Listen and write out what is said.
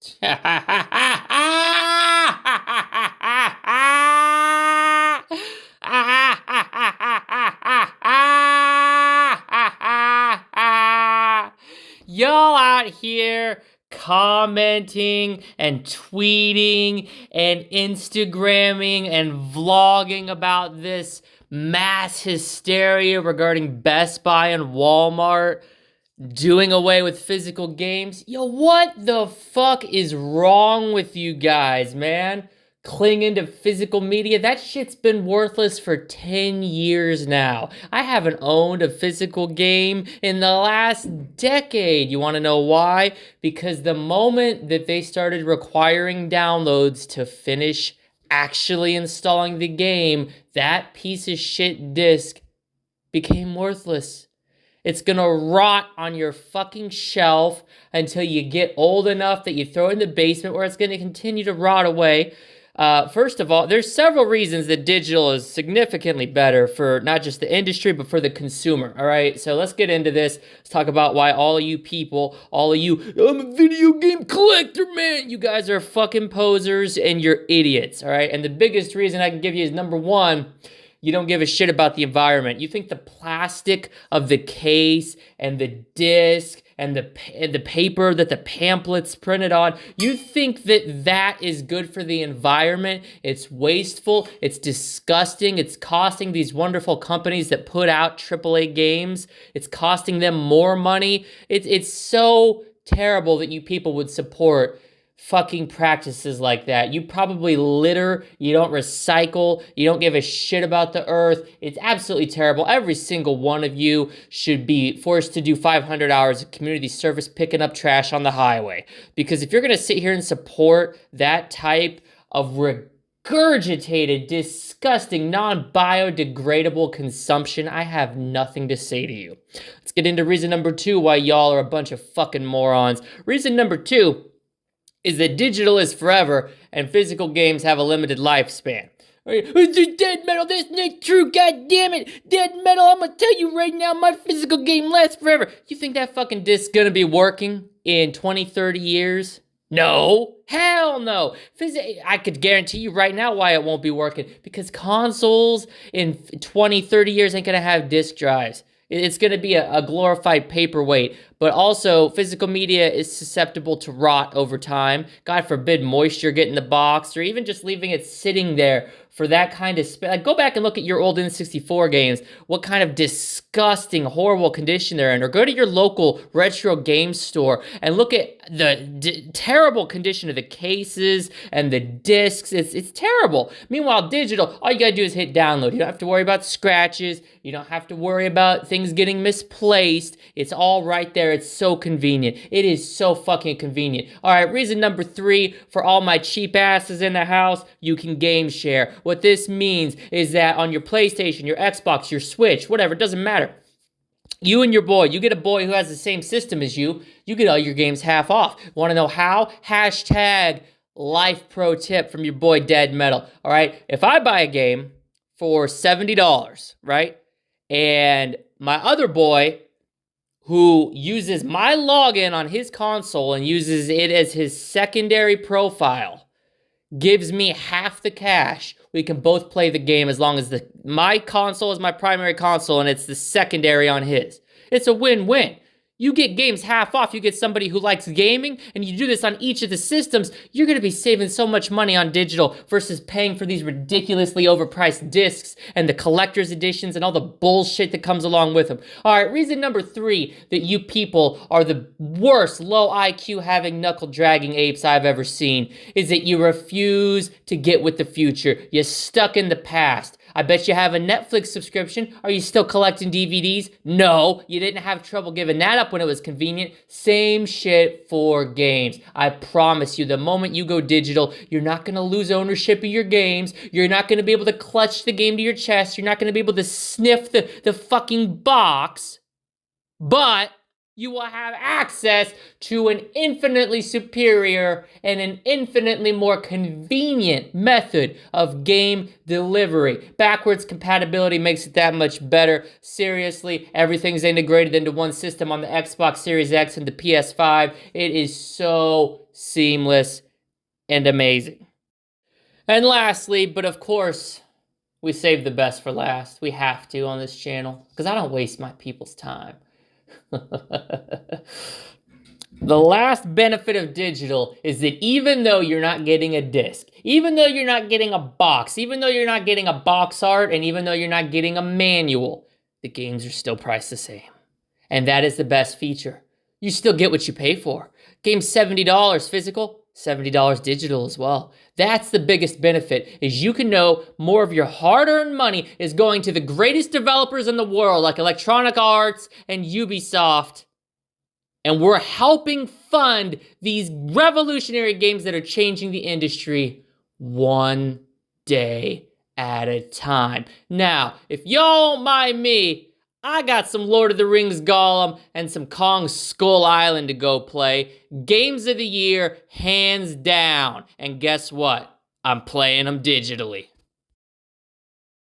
Y'all out here commenting and tweeting and Instagramming and vlogging about this mass hysteria regarding Best Buy and Walmart doing away with physical games. Yo, what the fuck is wrong with you guys, man? Clinging to physical media? That shit's been worthless for 10 years now. I haven't owned a physical game in the last decade. You want to know why? Because the moment that they started requiring downloads to finish actually installing the game, that piece of shit disc became worthless. It's gonna rot on your fucking shelf until you get old enough that you throw it in the basement where it's gonna continue to rot away. First of all, there's several reasons that digital is significantly better for not just the industry, but for the consumer, all right? So let's get into this. Let's talk about why all of you people, all of you, I'm a video game collector, man, you guys are fucking posers and you're idiots, all right? And the biggest reason I can give you is number one, you don't give a shit about the environment. You think the plastic of the case and the disc and the paper that the pamphlet's printed on, you think that that is good for the environment. It's wasteful. It's disgusting. It's costing these wonderful companies that put out AAA games. It's costing them more money. It's so terrible that you people would support fucking practices like that. You probably litter, you don't recycle, you don't give a shit about the earth. It's absolutely terrible. Every single one of you should be forced to do 500 hours of community service picking up trash on the highway. Because if you're gonna sit here and support that type of regurgitated, disgusting, non-biodegradable consumption, I have nothing to say to you. Let's get into reason number two why y'all are a bunch of fucking morons. Reason number two is that digital is forever and physical games have a limited lifespan. Dead Metal, that's not true, god damn it! Dead Metal, I'm gonna tell you right now, my physical game lasts forever. You think that fucking disc's gonna be working in 20, 30 years? No. Hell no. I could guarantee you right now why it won't be working. Because consoles in 20, 30 years ain't gonna have disk drives. It's going to be a glorified paperweight, but also physical media is susceptible to rot over time. God forbid moisture get in the box, or even just leaving it sitting there for that kind of like, go back and look at your old N64 games, what kind of disgusting, horrible condition they're in, or go to your local retro game store and look at the terrible condition of the cases and the discs. It's terrible. Meanwhile, digital, all you gotta do is hit download. You don't have to worry about scratches. You don't have to worry about things getting misplaced. It's all right there. It's so convenient. It is so fucking convenient. All right, reason number three for all my cheap asses in the house, you can game share. What this means is that on your PlayStation, your Xbox, your Switch, whatever, it doesn't matter. You and your boy, you get a boy who has the same system as you get all your games half off. Want to know how? Hashtag life pro tip from your boy Dead Metal. All right, if I buy a game for $70, right? And my other boy, who uses my login on his console and uses it as his secondary profile, gives me half the cash, we can both play the game as long as my console is my primary console and it's the secondary on his. It's a win-win. You get games half off, you get somebody who likes gaming, and you do this on each of the systems, you're gonna be saving so much money on digital versus paying for these ridiculously overpriced discs and the collector's editions and all the bullshit that comes along with them. All right, reason number three that you people are the worst low IQ having knuckle dragging apes I've ever seen is that you refuse to get with the future. You're stuck in the past. I bet you have a Netflix subscription. Are you still collecting DVDs? No, you didn't have trouble giving that up when it was convenient. Same shit for games. I promise you, the moment you go digital, you're not gonna lose ownership of your games. You're not gonna be able to clutch the game to your chest. You're not gonna be able to sniff the fucking box. But you will have access to an infinitely superior and an infinitely more convenient method of game delivery. Backwards compatibility makes it that much better. Seriously, everything's integrated into one system on the Xbox Series X and the PS5. It is so seamless and amazing. And lastly, but of course, we save the best for last. We have to on this channel, because I don't waste my people's time. The last benefit of digital is that even though you're not getting a disc, even though you're not getting a box, even though you're not getting a box art, and even though you're not getting a manual, the games are still priced the same. And that is the best feature. You still get what you pay for. Game's $70 physical, $70 digital as well. That's the biggest benefit, is you can know more of your hard-earned money is going to the greatest developers in the world, like Electronic Arts and Ubisoft. And we're helping fund these revolutionary games that are changing the industry one day at a time. Now, if y'all don't mind me, I got some Lord of the Rings Gollum and some Kong Skull Island to go play. Games of the year, hands down. And guess what? I'm playing them digitally.